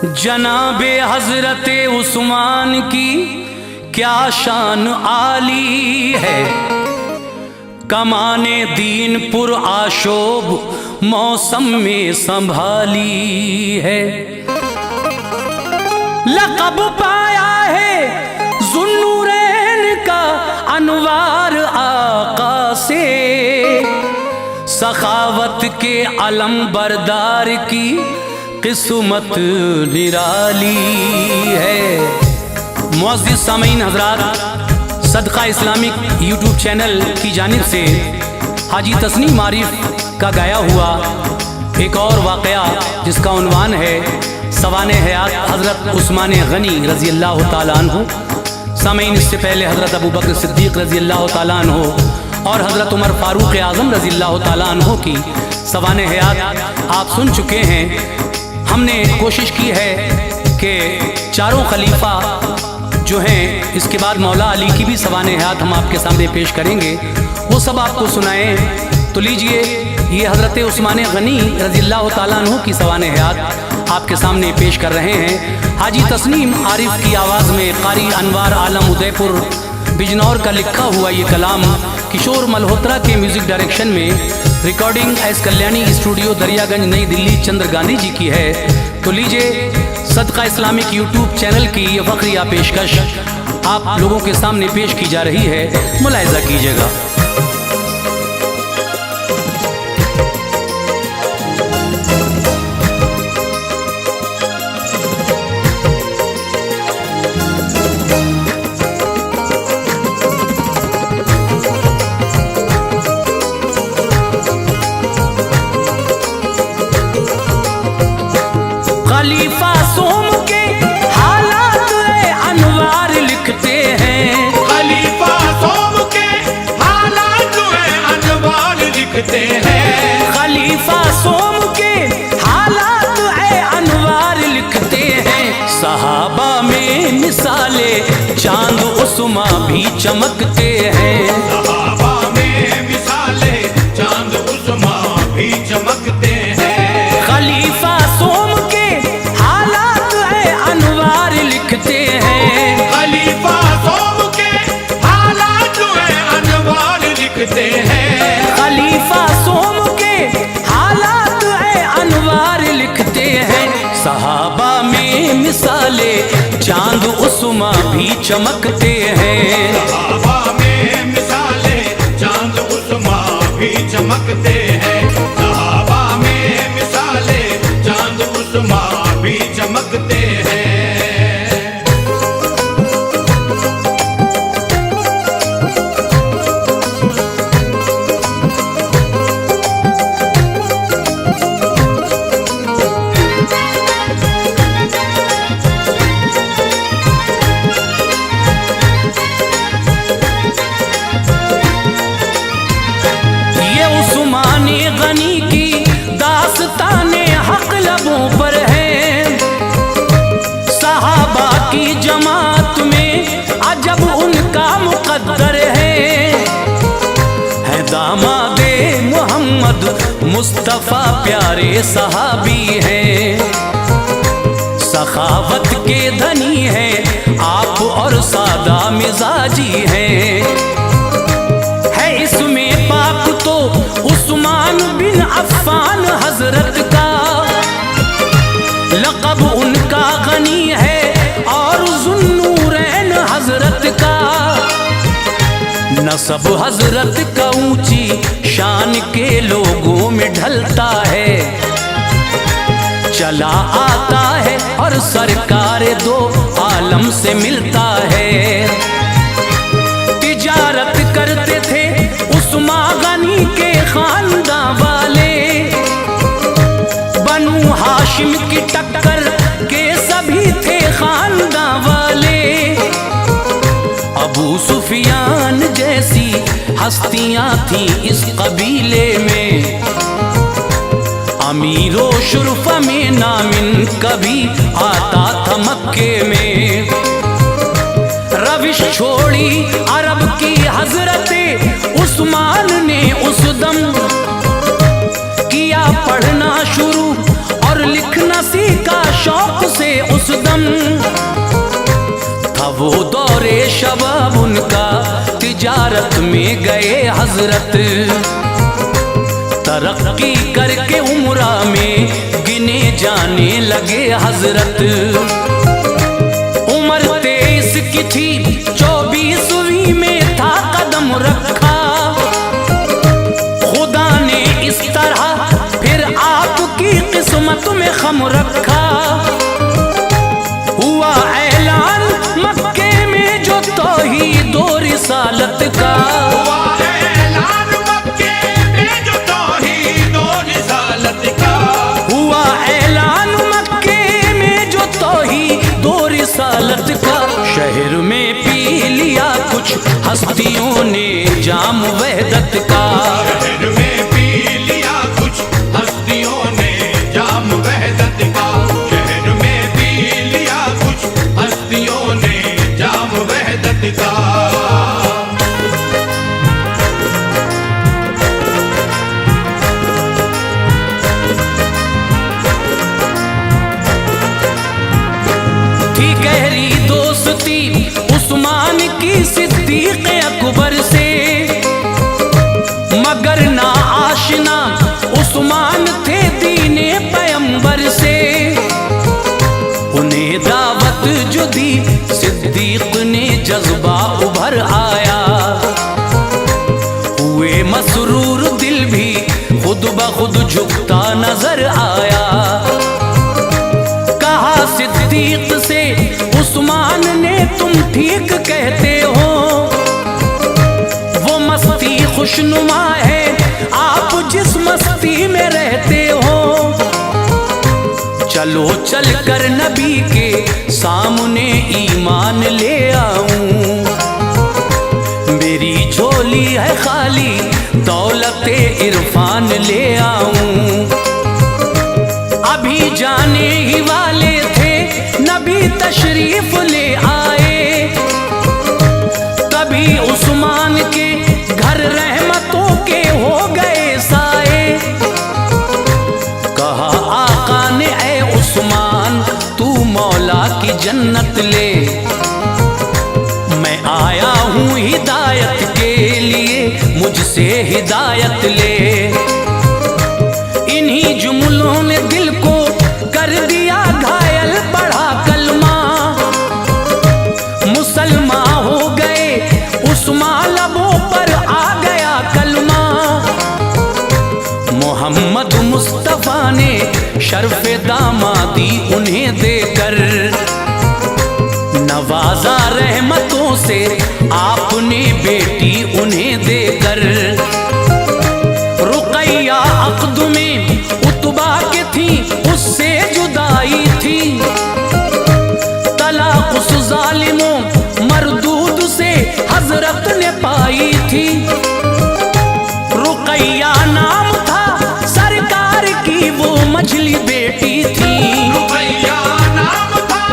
जनाबे हजरत उस्मान की क्या शान आली है, कमाने दीन पुर आशोब मौसम में संभाली है। लक़ब पाया है ज़ुन्नूरैन का अनवार आका से, सखावत के अलम बरदार की किस्मत निराली है। मुअज़्ज़िज़ सामीन हज़रात, सदका इस्लामिक यूट्यूब चैनल की जानिब से हाजी तस्नीम आरिफ का गाया हुआ एक और वाक़या जिसका उन्वान है सवाने हयात हज़रत उस्मान गनी रज़ी अल्लाह तआला अन्हु। सामीन, इससे पहले हज़रत अबू बकर सिद्दीक़ रज़ी अल्लाह तआला अन्हु और हज़रत उमर फ़ारूक़ आज़म रज़ी अल्लाह तआला अन्हु की सवाने हयात आप सुन चुके हैं। हमने कोशिश की है कि चारों खलीफा जो हैं, इसके बाद मौला अली की भी सवाने हयात हम आपके सामने पेश करेंगे, वो सब आपको सुनाएं। तो लीजिए, ये हज़रत उस्मान गनी रज़ी अल्लाह तआला अन्हु की सवाने हयात आपके सामने पेश कर रहे हैं। हाजी तस्नीम आरिफ की आवाज़ में क़ारी अनवार आलम उदयपुर बिजनौर का लिखा हुआ ये कलाम किशोर मल्होत्रा के म्यूज़िक डायरेक्शन में recording S Kalyani studio Daryaganj नई दिल्ली चंद्र गांधी जी की है। तो लीजिए, सदका इस्लामिक यूट्यूब चैनल की ये फ़ख्रिया पेशकश आप लोगों के सामने पेश की जा रही है, मुलाहिज़ा कीजिएगा। खलीफा सोम के हालात अनवार लिखते हैं, खलीफा सोम के हालात अनवार लिखते हैं, खलीफा सोम के हालात अनवार लिखते हैं। सहाबा में मिसाले चांद उस्मा भी चमकते हैं, सहाबा में मिसाले चांद उस्मा भी चमकते हैं। खलीफा सोम के हालात अनवार लिखते हैं, खलीफा सोम के हालात अनवार लिखते हैं, खलीफा सोम के हालात अनवार लिखते हैं। सहाबा में मिसाले चांद उस्मा भी चमकते हैं, सहाबा में मिसाले चांद उस्मा भी चमकते हैं, सहाबा में मिसाले चांद उस्मा भी चमकते हैं। ये उस्मान गनी की दास्ताने हक लबों पर है, सहाबा की जमात में अजब उनका मुकद्दर है दामादे मोहम्मद मुस्तफ़ा प्यारे सहाबी हैं, सखावत के धनी हैं आप और सादा मिजाजी हैं। है इसमें पाक तो उस्मान बिन अफ़्फ़ान हजरत का, लक़ब उनका गनी है और ज़ुन्नूरैन हजरत का। नसब हजरत का ऊंची शान के लोगों में ढलता है, चला आता है और सरकार दो आलम से मिलता है। तिजारत करते थे उस्मान गनी के खानदान वाले, बनु हाशिम की टक्कर के सभी थे खानदान वाले। अबू सुफियान जैसी हस्तियां थी इस कबीले में, अमीरो शुरफा में नामिन कभी आता था मक्के में। रविश छोड़ी अरब की हजरत उस्मान ने उस दम किया पढ़ना शुरू और लिखना सीखा शौक से उस दम, था वो दौरे शबाब उनका, तिजारत में गए हजरत। तरक्की करके उम्रा में गिने जाने लगे हजरत। उम्र 23 की थी, 24वीं में था कदम रखा। खुदा ने इस तरह फिर आपकी किस्मत में खम रखा। हुआ ऐलान मक्के में जो तौहीद और रिसालत का, शहर में पी लिया कुछ हस्तियों ने जाम वहदत का। शहर में पी लिया कुछ हस्तियों ने जाम वहदत का। शहर में पी लिया कुछ हस्तियों ने जाम वहदत का। थी गहरी दोस्ती उस्मान की सिद्दीक अकबर से, मगर ना आशना उस्मान थे दीने पैगंबर से। उन्हें दावत जो दी सिद्दीक ने जज्बा उभर आया। हुए मसरूर दिल भी खुद ब खुद झुकता नजर आया। कहा सिद्दीक से उस्मान ने, तुम ठीक कहते हो, वो मस्ती खुशनुमा है आप जिस मस्ती में रहते हो। चलो चल कर नबी के सामने ईमान ले आऊं। मेरी झोली है खाली, दौलते इरफान ले आऊं। अभी जाने ही वाले थे नबी तशरीफ ले आए, तभी उस्मान के घर रहमतों के हो गए साए। कहा आका ने, ऐ उस्मान तू मौला की जन्नत ले। मैं आया हूँ हिदायत के लिए, मुझसे हिदायत ले। इन्हीं जुमलों ने दिल को कर दिया घायल, पढ़ा कलमा मुसलमान हो गए उस्मान, लबों पर आ गया कलमा। मोहम्मद मुस्तफा ने शर्फ़े दामादी उन्हें देकर, नवाजा रहमतों से आपने बेटी उन्हें देकर। रुक़ैया अक़द में उतबा के थी, उससे जुदाई थी। तलाक़ उस ज़ालिमों मरदूद से हजरत ने पाई थी। रुक़ैया नाम था सरकार की वो मझली बेटी थी। रुक़ैया नाम था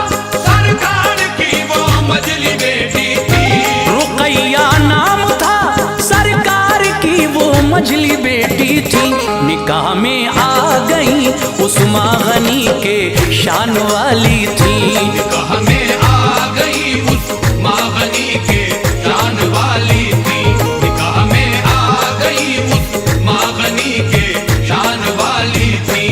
सरकार की वो मझली बेटी थी। रुक़ैया नाम था सरकार की वो मझली बेटी थी। निकाह में आ गई उस्मा गनी के शान वाली थी। निकाह में आ गई उस्मा गनी के शान वाली थी। निकाह में आ गई उस्मा गनी के शान वाली थी।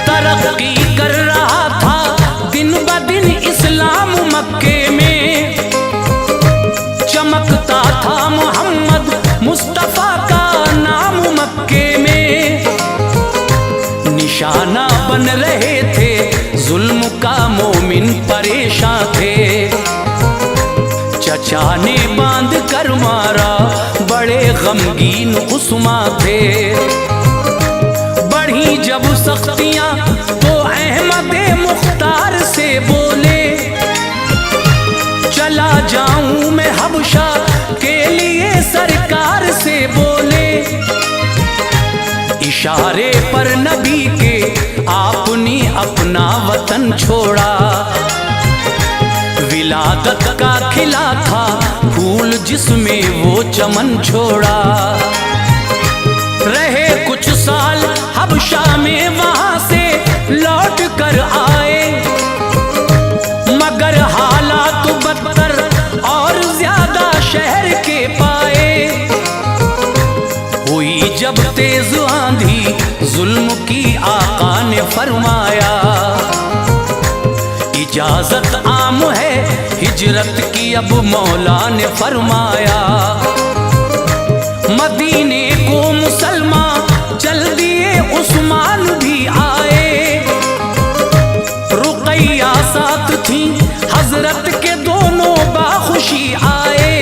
तरक्की कर रहा था दिन ब दिन इस्लाम मक्के में। चमकता था मोहम्मद मुस्तफा का नाम मक्के में। निशाना बन रहे थे जुल्म का मोमिन परेशान थे। चचा ने बांध कर मारा, बड़े गमगीन उस्मा थे। बढ़ी जब सख्तियां तो अहमद मुख्तार से बोले, चला जाऊं मैं हबशा के लिए सरकार से इशारे पर नबी के आपने अपना वतन छोड़ा। विलादत का खिला था फूल जिसमें वो चमन छोड़ा। रहे कुछ साल हबशा में, वहां से लौट कर आए, मगर हालात बदतर और ज्यादा शहर के पाए। हुई जब तेज आंधी जुल्म की, आका ने फरमाया इजाजत आम है हिजरत की, अब मौला ने फरमाया। मदीने को मुसलमान चल दिए, उस्मान भी आए। रुकैया साथ थी हजरत के, दोनों बाखुशी आए।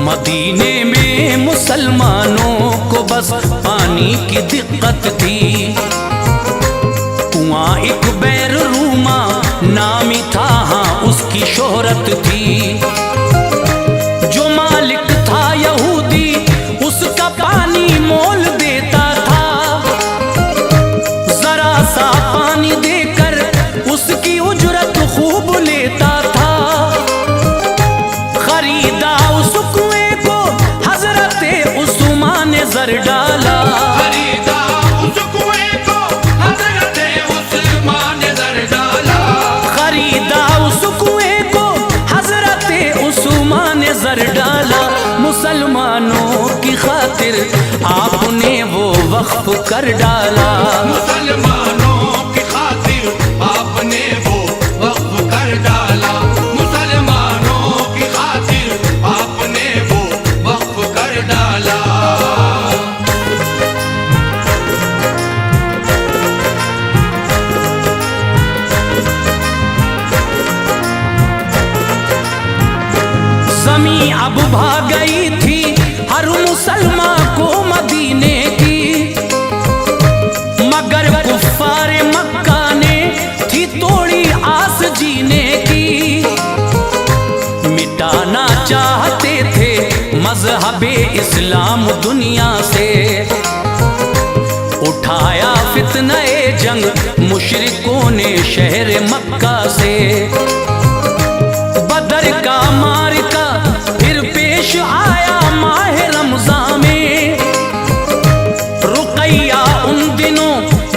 मदीने में मुसलमानों को बस पानी की दिक्कत थी। कुआं एक बैर रूमा नामी था, हाँ उसकी शोहरत थी। जो मालिक था यहूदी, उसका पानी मोल देता था। जरा सा पानी देकर उसकी उजरत खूब लेता था। खरीदा उस कुएं को हजरत उस्मान ने जर डाला। खरीदा उस कुएं को हजरत उस्मान ने जर डाला। खरीदा उस कुएं को हजरत उस्मान ने जर डाला। मुसलमानों की खातिर आपने वो वक्फ कर डाला। मुसलमानों की खातिर आपने वो वक्फ कर डाला। मुसलमानों की खातिर आपने वो वक्फ कर डाला। ज़मीं अब भाग गई थी हर मुसलमान को मदीने की, मगर कुफ्फार मक्का ने थी तोड़ी आस जीने की। मिटाना चाहते थे मजहबे इस्लाम दुनिया से, उठाया फितने जंग मुशरिकों ने शहर मक्का से। बदर का मारिका फिर पेश आया माह रमजान में। रुकैया उन दिनों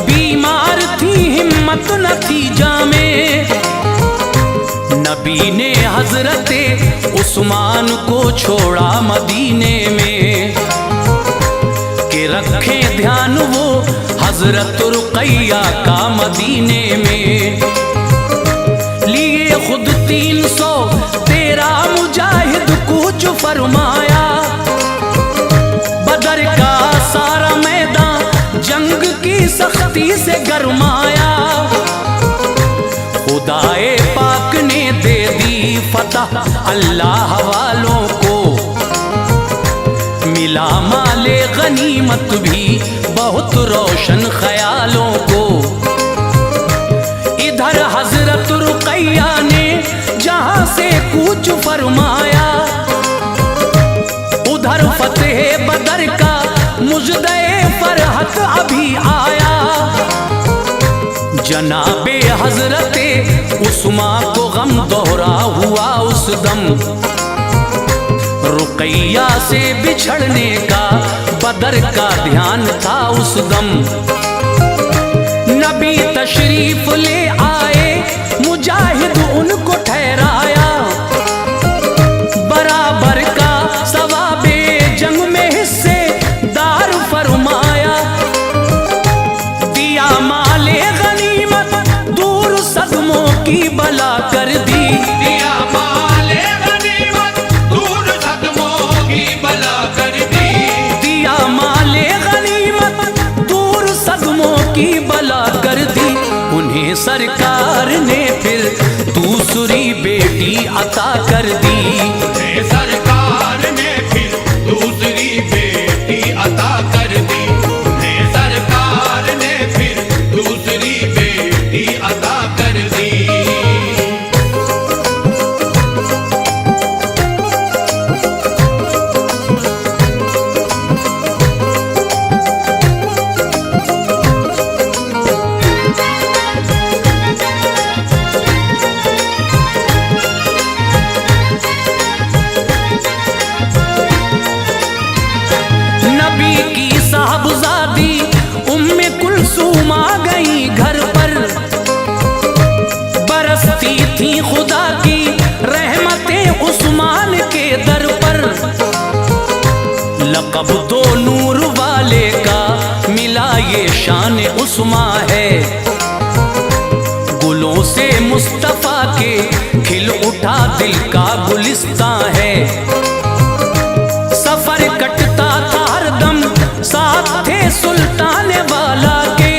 बीमार थी, हिम्मत न थी जामे। नबी ने हजरते उस्मान को छोड़ा मदीने में, कि रखे ध्यान वो हजरत रुकैया का मदीने में। लिए खुद 313 मुजाहिद कूच फरमाया। बदर का सारा मैदान जंग की सख्ती से गरमाया। खुदाए पाक ने दे दी फतह अल्लाह वालों को, मिला माले गनीमत भी बहुत रोशन ख्यालों को। इधर हजरत रुकैया ने जहां से कूच फरमाया, उधर फतेह बदर का मुजदे फरहत अभी आया। जनाबे हजरते उस्मान को गम दोहरा हुआ उस दम। रुकैया से बिछड़ने का बदर का ध्यान था उस दम। नबी तशरीफ ले आए, मुजाहिद उनको ठहराया। बराबर का सवाबे जंग में हिस्सेदार फरमाया। दिया माले गनीमत दूर सदमों की बला कर दी। दिया माले गनीमत दूर सदमों की बला कर दी। दिया माले गनीमत दूर सदमों की बला कर दी। उन्हें सरकार ने फिर दूसरी बेटी अता कर दी। सरकार ने फिर दूसरी बेटी अता कर दी। सरकार ने फिर दूसरी बेटी अता कर दी। कब दो नूर वाले का मिला ये शान उस्मा है। गुलों से मुस्तफा के खिल उठा दिल का गुलिस्तां है। सफर कटता था हरदम साथ थे सुल्तान वाला के।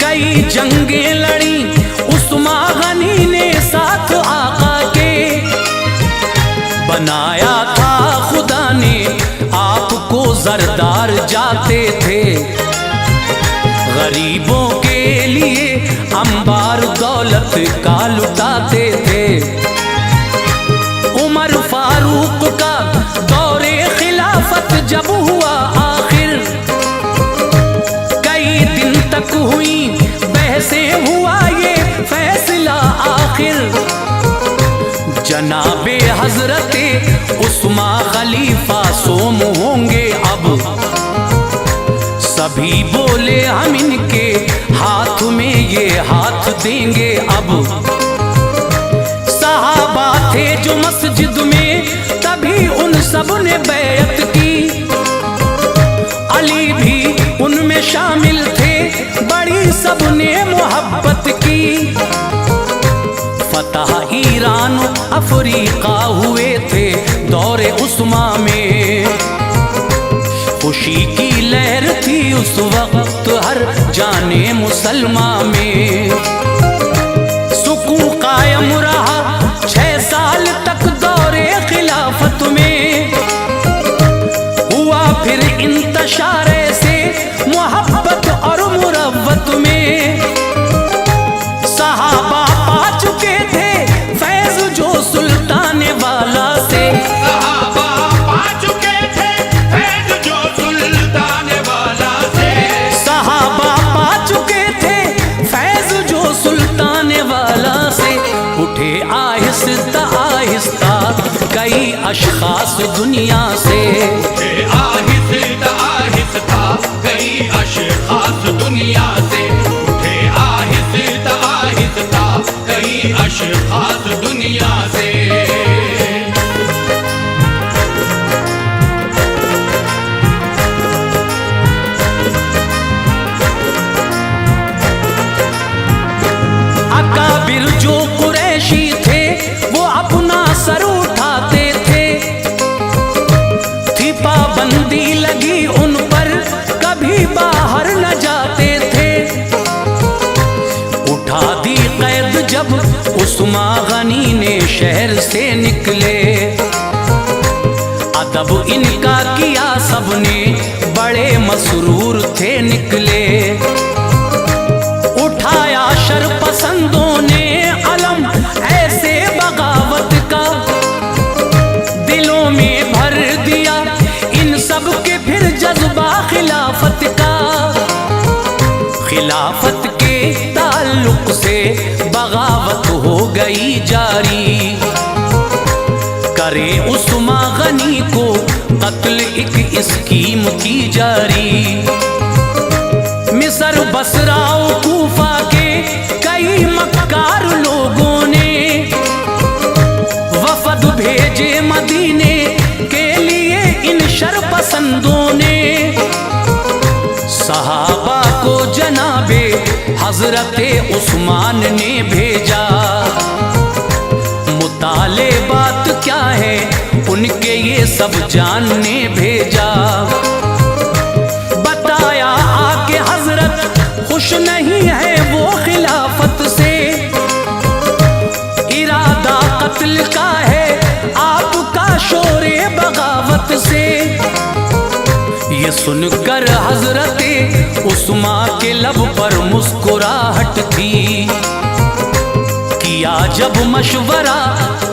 कई जंगें लड़ी उस्मा गनी ने साथ आका के। बनाया था खुदा ने आपको जरदार जाते थे। गरीबों के लिए अंबार दौलत का लुटाते थे। उमर फारूक का दौरे खिलाफत जब हुआ आखिर, कई दिन तक हुई बहसें, हुआ ये फैसला आखिर। जनाबे हजरते उस्मा खलीफा सोम होंगे अब। सभी बोले हम इनके हाथ में ये हाथ देंगे अब। सहाबा थे जो मस्जिद में तभी उन सब ने बैअत की। अली भी उनमें शामिल थे, बड़ी सबने मोहब्बत की। फतह ईरान अफ्रीका हुए थे दौरे उस्मा में। खुशी की लहर थी उस वक्त हर जाने मुसलमा में। सुकून कायम रहा 6 साल तक दौरे खिलाफत में। हुआ फिर इंतशार से मोहब्बत और मुरव्वत में। सहाबा पा चुके थे फैज जो सुल्तान वाला से। सहाबा पा चुके थे फैज जो सुल्तान वाला से। सहाबा पा चुके थे फैज जो सुल्तान वाला से। उठे आहिस्ता आहिस्ता कई अशखास दुनिया से। आहिस्ता आहिस्ता कई अशखास दुनिया से। उठे आहिस्ता आहिस्ता कई अशखास दुनिया से। अकाबिर जो कुरैशी थे वो अपना सर उठाते थे। थी पाबंदी लगी उन पर, कभी बाहर न जाते थे। उठा दी कैद जब उस्मा गनी ने शहर से निकले। अदब इनका किया सबने, बड़े मसरूर थे निकले। उठाया शरपसंदों ने अलम ऐसे बगावत का। दिलों में भर दिया इन सब के फिर जज्बा खिलाफत का। खिलाफत के ताल्लुक से बगावत हो गई जारी। करे उस्मा गनी को कत्ल एक स्कीम की जारी। मिस्र बसरा कूफा के कई मक्कार लोगों ने वफद भेजे मदीने के लिए इन शरपसंदों ने। सहाबा को जनाबे हजरते उस्मान ने भेजा। मुताले बात क्या है उनके ये सब जानने भेजा। बताया आके हजरत खुश नहीं है वो खिलाफत से। इरादा कत्ल का है आपका शोरे बगावत से। ये सुनकर हजरते उस्मा के लब पर मुस्कुराहट थी। किया जब मशवरा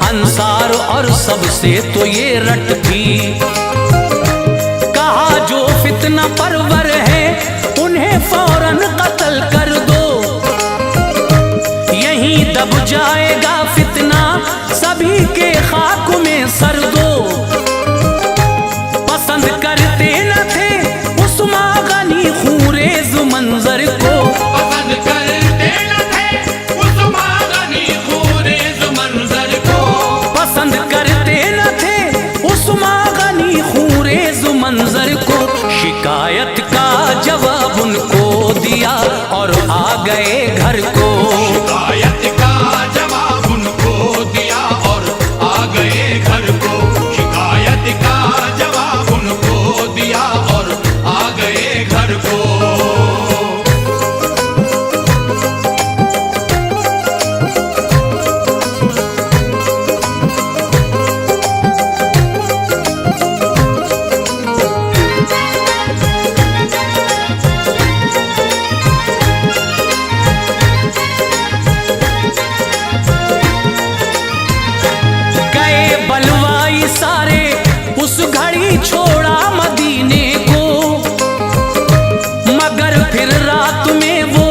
अंसार और सबसे तो ये रट थी। कहा जो फितना परवर है उन्हें फौरन कत्ल कर दो। यहीं दब जाएगा फितना, सभी के खाक में सर दो। पसंद करते न थे उस्मा गनी खूरेज मंजर को। पसंद करते न थे उस्मा गनी खूरेज मंजर को। पसंद करते न थे उस्मा गनी खूरेज मंजर को, शिकायत का जवाब उनको दिया और आ गए घर को। शिकायत का जवाब उनको दिया और आ गए घर को। शिकायत का जवाब उनको दिया और आ गए घर को। छोड़ा मदीने को, मगर फिर रात में वो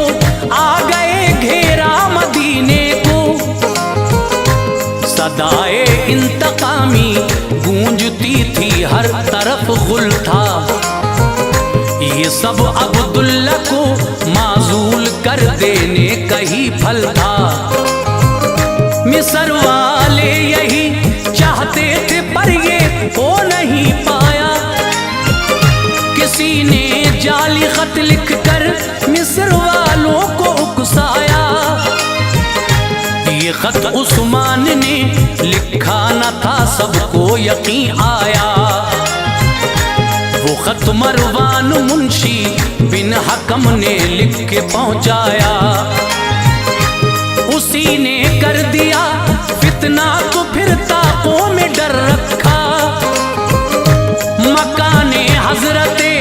आ गए घेरा मदीने को। सदाए इंतकामी गूंजती थी हर तरफ गुल था, ये सब अब्दुल्ला को माजूल कर देने का ही फल था। मिस्र वाले यही चाहते थे पर ये हो नहीं पाया, किसी ने जाली खत लिखकर मिस्र वालों को उकसाया। ये खत उस्मान ने लिखा न था, सबको यकीन आया। वो खत मरवान मुंशी बिन हकम ने लिख के पहुंचाया, उसी ने कर दिया फितना तो फिर ताकों में डर रखा। मकाने हजरते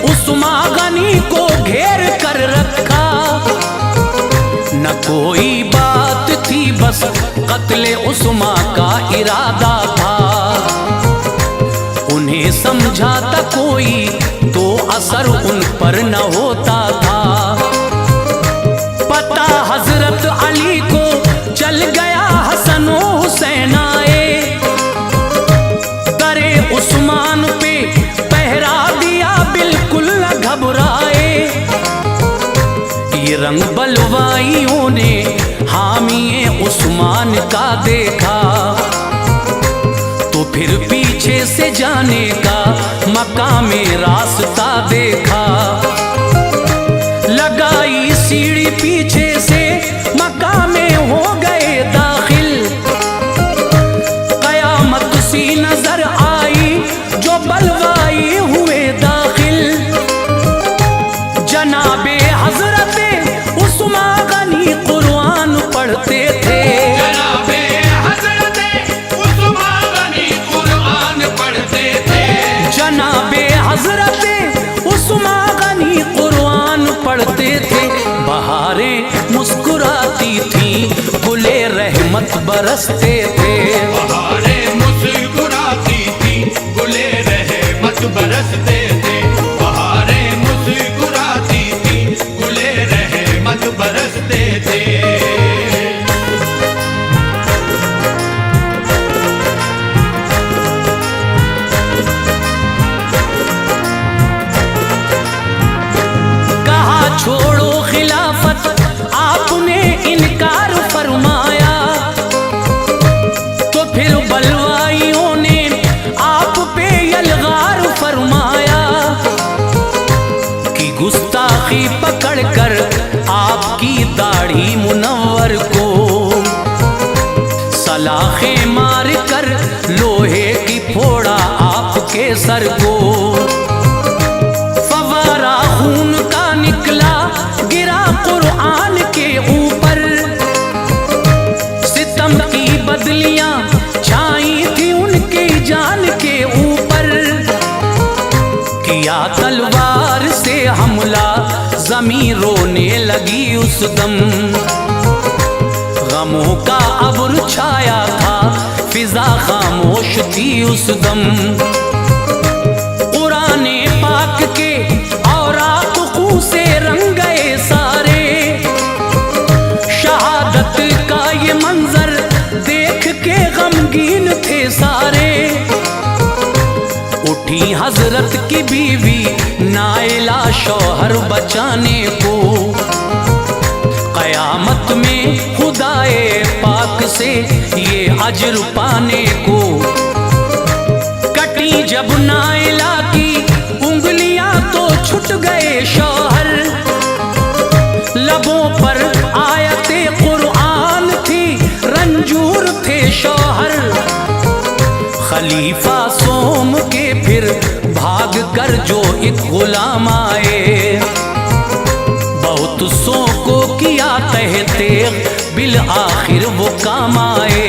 उस्मा गनी को घेर कर रखा, न कोई बात थी बस कत्ले उस्मा का इरादा था। उन्हें समझाता कोई तो असर उन पर न होता था। पता हजरत अली को चल गया, हसन हुसैन आए, दरे उस्मान पे पहरा दिया बिल्कुल न घबराए। ये रंग बलवाइयों ने हामिए उस्मान का देखा, तो फिर पीछे से जाने का मकामे रास्ता देखा। लगाई सीढ़ी पीछे से मकामे हो गए दाखिल, कयामत सी नजर आई जो बलवाई हुए दाखिल। जनाबे हजरते उस्मा गनी कुरान पढ़ते थे, जनाबे हजरते उस्मा गनी कुरान पढ़ते थे। जनाबे हजरते उस्मा गनी कुरान पढ़ते थे। बहारें मुस्कुराती थी, गुले रहमत बरसते थे। बहारें मुस्कुराती थी, गुले रहमत बरसते थे। बहारें मुस्कुराती थी, गुले रहमत बरसते थे। छोड़ो खिलाफत आपने इनकार फरमाया, तो फिर बलवाइयों ने आप पे यलगार फरमाया कि गुस्ताखी पकड़कर आपकी दाढ़ी मुनव्वर को सलाखे मार कर लोहे की फोड़ा आपके सर को। फवारा खून का निकला गिरा कुरान के ऊपर, सितम की बदलियां छाई थी उनकी जान के ऊपर। किया तलवार से हमला ज़मीं रोने लगी उस दम, गमों का अब्र छाया था फिजा खामोश थी उस दम। कुराने पाक के औरात खून से रंग गए सारे, शहादत का ये मंजर देख के गमगीन थे सारे। उठी हजरत की बीवी नाइला शौहर बचाने को, कयामत में खुदाए पाक से ये अजर पाने को। कटी जब नाइला की कर जो एक गुलाम आए, बहुत सौ को किया कहते बिल आखिर वो काम आए।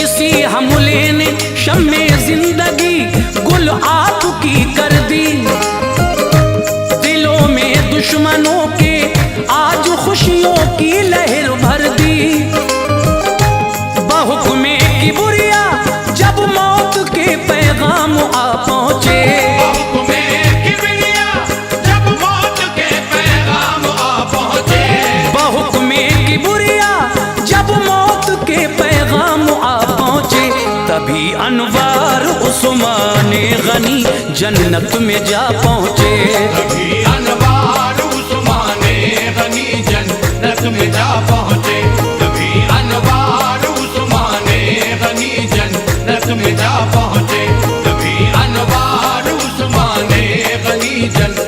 इसी हमले ने शम्मे जिंदगी गुल आपकी कर दी, दिलों में दुश्मनों के आज खुशियों की लहर भर दी। बहुक्मे की बुरिया जब मौत के पैगाम आ पहुंचे, बहुक्मे की बुरिया जब मौत के पैगाम आ पहुंचे, बहुक्मे की बुरिया जब मौत के पैगाम आ पहुंचे, तभी अनवार उस्माने गनी जन्नत में जा पहुंचे। तभी अनवार उस्माने गनी जन्नत में जा पहुंचे, तभी अनवार उस्माने गनी जन्नत में जा पहुंचे, तभी अनवार उस्माने गनी जन्नत